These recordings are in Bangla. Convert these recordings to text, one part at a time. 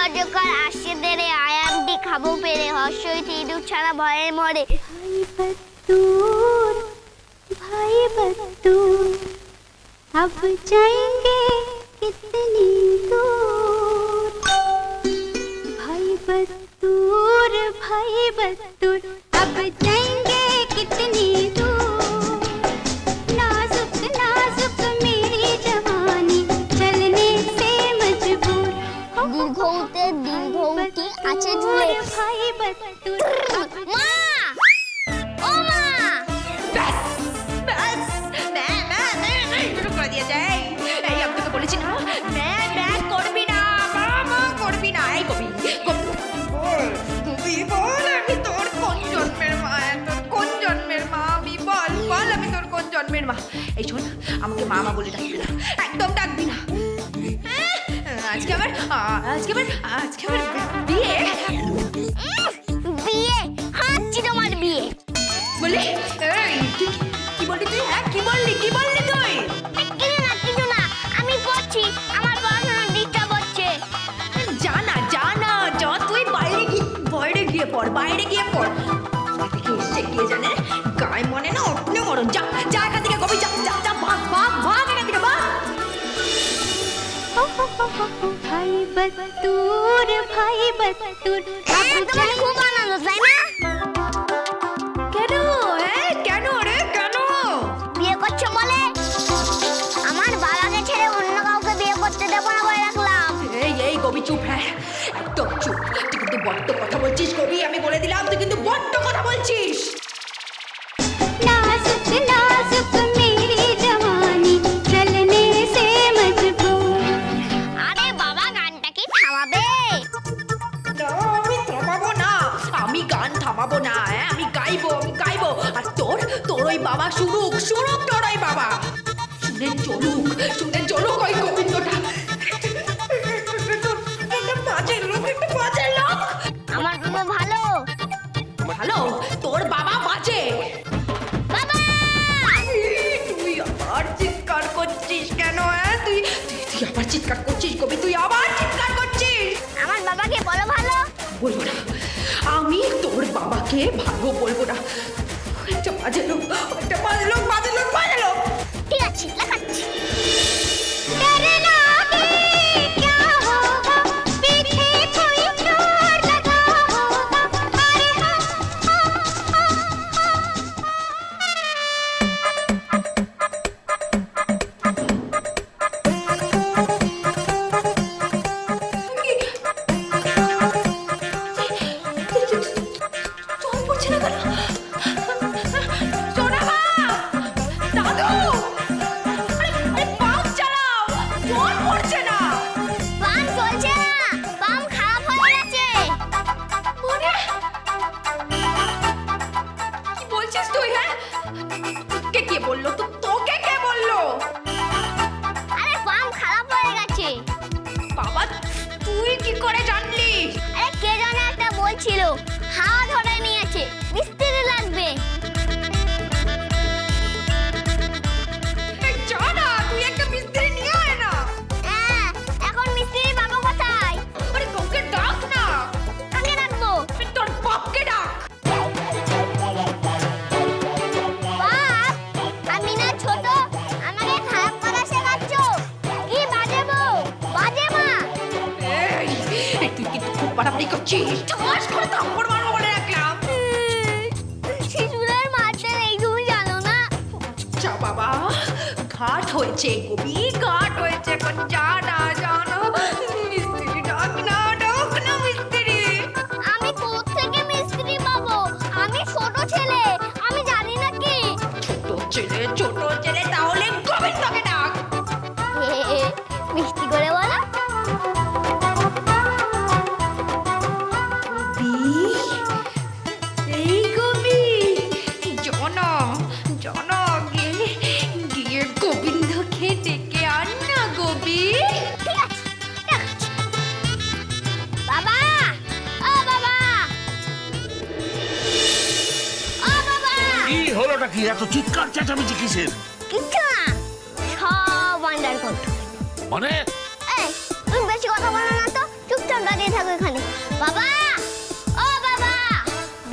অজগর আসছে দেরে আয়ামটি খাবো পেরে হর্ষইতে ইঁদুর ছাড়া ভয়ে মরে। भाई बत्तूर अब जाएंगे कितनी दूर। भाई बत्तूर अब जाएंगे कितनी दूर। नाजुक नाजुक मेरी जवानी चलने से मजबूर। দীর্ঘতে দীর্ঘটি আছে ঝুলে। भाई बत्तूर মা ও মা এই শোন, আমাকে মা বলে ডাকবি না, একদম ডাকবি না। আজকে আমার বিয়ে। বিয়ে হাঁচি তোমার বিয়ে বলি কি বললি তুই? হ্যাঁ কি বললি তুই? কিছু না আমি পড়ছি, আমার পড়াশোনা ডিস্টার্ব হচ্ছে। যা তুই বাইরে গিয়ে পড়। দেখে এসছে কে জানে, গায়ে মনে না অটনে মরণ। যা এখান থেকে কবি, যা ভাগ এখান থেকে ভাগ। भाई बत्तूर তোমার খুব আনন্দ তাই না? কেন বিয়ে করছো বলে? আমার বাবাকে ছেড়ে অন্য কাউকে বিয়ে করতে দেবো না বলে রাখলাম। এই কবি চুপ। হ্যাঁ একদম চুপ। তুই কিন্তু বড্ড কথা বলছিস কবি, আমি বলে দিলাম তুই কিন্তু বড্ড কথা বলছিস। नाजुक नाजुक मेरी जवानी चलने से मजबूर। আরে বাবা গানটা কি থামাবে? আমি থামাবো না, আমি গান থামাবো না। আমি গাইবো। আর তোর ওই বাবা শুনুক তোর ওই বাবা শুনে চলুক ওই গোবিন্দটা। একটা বাজে লোক। আমার বাবা ভালো। তোর বাবা বাজে। বাবা তুই আবার চিৎকার করছিস কেন? তুই আবার চিৎকার করছিস কবি, তুই আবার চিৎকার করছিস। আমার বাবাকে বলো ভালো। বলবো না, আমি তোর বাবাকে ভালো বলবো না। একটা বাজে লোক। ঠিক আছে লাগাচ্ছি। डर लागे क्या होगा पीछे कोई चोर लगा होगा। अरे চোখ পড়ছে না কেন? সোনা মা, দাদু, আরে পাম্প চালাও, জল পড়ছে না। পাম্প চলছে না, পাম্প খারাপ হয়ে গেছে। কি বলছিস তুই? হ্যাঁ কে বললো? তোকে কে বললো? আরে পাম্প খারাপ হয়ে গেছে। বাবা তুই কি করে জানলি? আরে কে জানে একটা বলছিল হাওয়া ধরে নিয়েছে, মিস্ত্রি লাগবে। জানা তুই একটা মিস্ত্রি নিয়ে আয় না। হ্যাঁ এখন মিস্ত্রি পাবো কোথায়? আরে তোকে ডাক না। কাকে রাখবো? তোর বাপকে ডাক। বাপ আমি না ছোট, আমাকে খারাপ করা শেখাচ্ছ? কি বাজে বউ, বাজে মা। তুই কিন্তু খুব বাড়াবাড়ি করছিস। ঠাস করে থাপ্পড় মারবো বলে রাখলাম। শিশুদের মারতে নেই তুমি জানো না? যা বাবা, ঘাট হয়েছে কবি, ঘাট হয়েছে। এখন জানা মিস্ত্রি ডাক না মিস্ত্রি। আমি কোত্থেকে মিস্ত্রি পাবো? আমি ছোট ছেলে, আমি জানি না কি। ছোট ছেলে তাহলে গোবিন্দকে ডাক। মিষ্টি করে বলো। এই কবি জন গিয়ে গোবিন্দকে ডেকে আন না কবি। ঠিক আছে রাখছি। বাবা ও বাবা কি হলোটা কি? এত চিৎকার চেঁচামেচি কিসের? কিচ্ছু না, সব আন্ডার কন্ট্রোল। মানে এই তুমি বেশি কথা বলো না তো, চুপচাপ চুপচাপ দাঁড়িয়ে থাকো এখানে। বাবা, ও বাবা,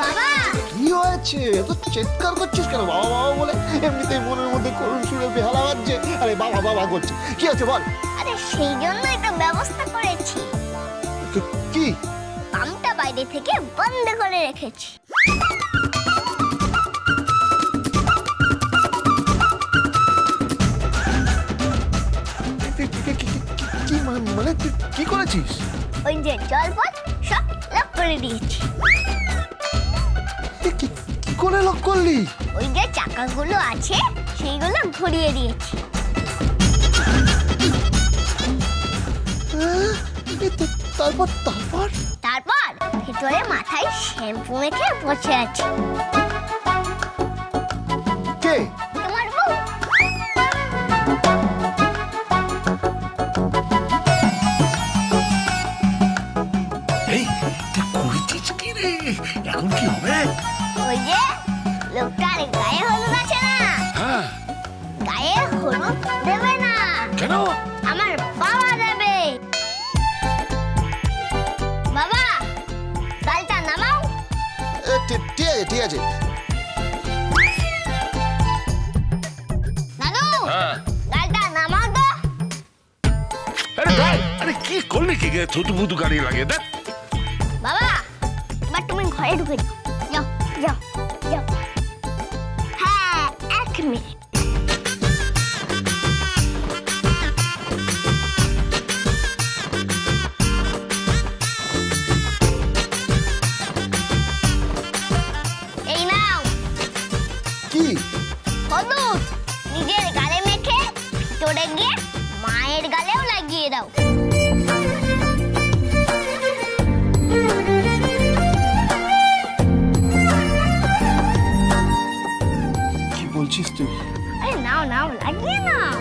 বাবা। কি হয়েছে? এত চিৎকার করছিস কেন বাবা বাবা বলে? এমনিতেই মনের মধ্যে করুণ সুরে বেহালা বাজছে, আরে বাবা বাবা করছে। কি আছে বল? আরে সেই জন্য একটা ব্যবস্থা করেছি। কি? পাম্পটা বাইরে থেকে বন্ধ করে রেখেছি। কি মানে তুই কি করেছিস? ওই যে জলপথ সব লক করে দিয়েছি। কি করে লক করলি? ওই যে চাকাগুলো আছে সেইগুলো ঘুরিয়ে দিয়েছি। তারপর তারপর তারপর ভিতরে মাথায় শ্যাম্পু মেখে বসে আছে কে? তোমার বউ। এই তুই করেছিস কি রে? এখন কি হবে? ওই যে লোকটার গায়ে হলুদ আছে না, হ্যাঁ, গায়ে হলুদ দেবে না, কেন? আমার বাবা দেবে। বাবা, গালটা নামাও। ঠিক আছে। নানু, হ্যাঁ। গালটা নামাও তো। আরে ভাই, আরে কি করলি কি রে? থুতু ফুতু গাড়ি লাগে দেখ। বাবা, এবার তুমি ঘরে ঢুকে যাও। যাও যাও যাও। হ্যাঁ, 1 মিনিট। এই নাও কি? হলুদ, নিজের গালে মেখে ভিতরে গিয়ে মায়ের গালেও লাগিয়ে দাও। কি বলছিস তুই? আরে নাও নাও, লাগিয়ে নাও।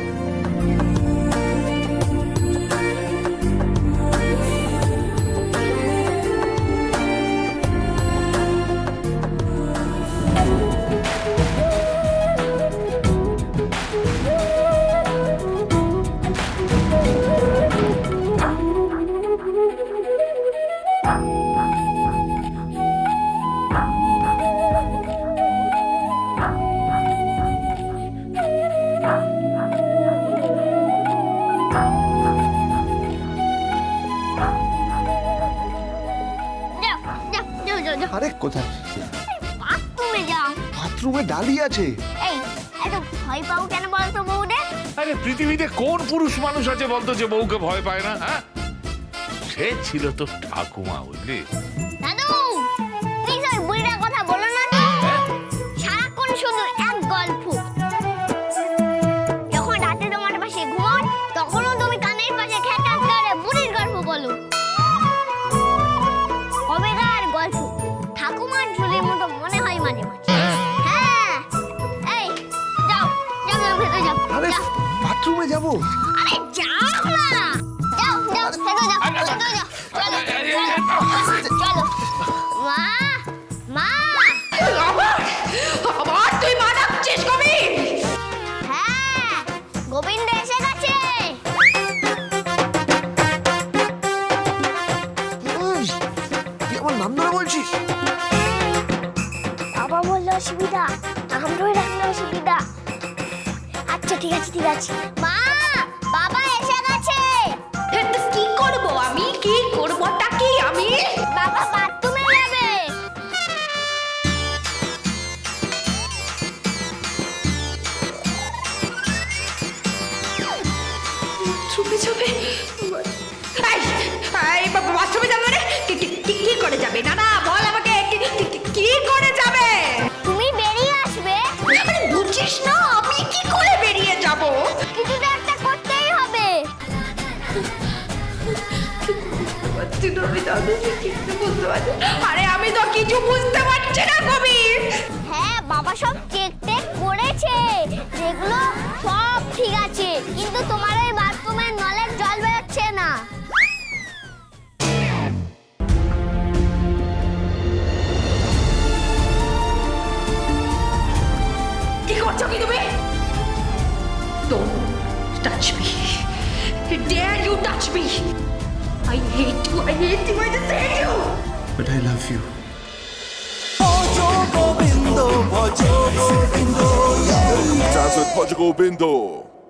যাও যাও যাও যাও যাও। আরে কোথায়? বাথরুমে যাও। বাথরুমে ডালি আছে। এই, এত ভয় পাও কেন বলতো বউদের? আরে পৃথিবীতে কোন পুরুষ মানুষ আছে বলতো যে বউকে ভয় পায় না? হ্যাঁ, সে ছিল তো ঠাকুমা, বুঝলি? দাদু, প্লিজ ওই বুড়িটার কথা বলো না তো। সারাক্ষণ শুধু এক গল্প। যখন রাতে তোমার পাশে ঘুমোয় তখনও তুমি কানের পাশে খ্যাট করে বুড়ির গল্প বলো। কবেকার গল্প ঠাকুমার ঝুলির মতো মনে হয় মাঝে মাঝে। হ্যাঁ, এই যাও যাও যাও, ভেতরে যাও। আরে যাও। বাথরুমে যাব। আরে যাও না, যাও যাও, ভেতরে যাও, ভেতরে যাও। চলো চলো। মা, মা। আবার তুই মা ডাকছিস কবি? হ্যাঁ, গোবিন্দ এসে গেছে। তুই আমার নাম ধরে বলছিস? বাবা বললো অসুবিধা, নাম ধরে রাখলে অসুবিধা। আচ্ছা ঠিক আছে ঠিক আছে। মা, বাবা এসে গেছে। তো কি করব আমি? কি করবটা কি আমি? বাবা বাথরুমে যাবে। চুপে চুপে বাথরুমে যাবে রে? কি করে যাবে? না না, বল আমাকে, কি করে যাবে? তুমি বেরিয়ে আসবে। আরে বুঝছিস না আমি কি করে বেরিয়ে যাব? কিছু তো একটা করতেই হবে। আরে আমি তো কিছু বুঝতে পারছি না কবি। হ্যাঁ, বাবা সব চেক টেক করেছে, যেগুলো সব ঠিক আছে, কিন্তু তোমার ওই বাথরুমের নলের জল বেরোচ্ছে না। কি করছো কি তুমি? Don't touch me. Dare you touch me? I hate you, I just hate you. But I love you. Dance with Portugal Bindo.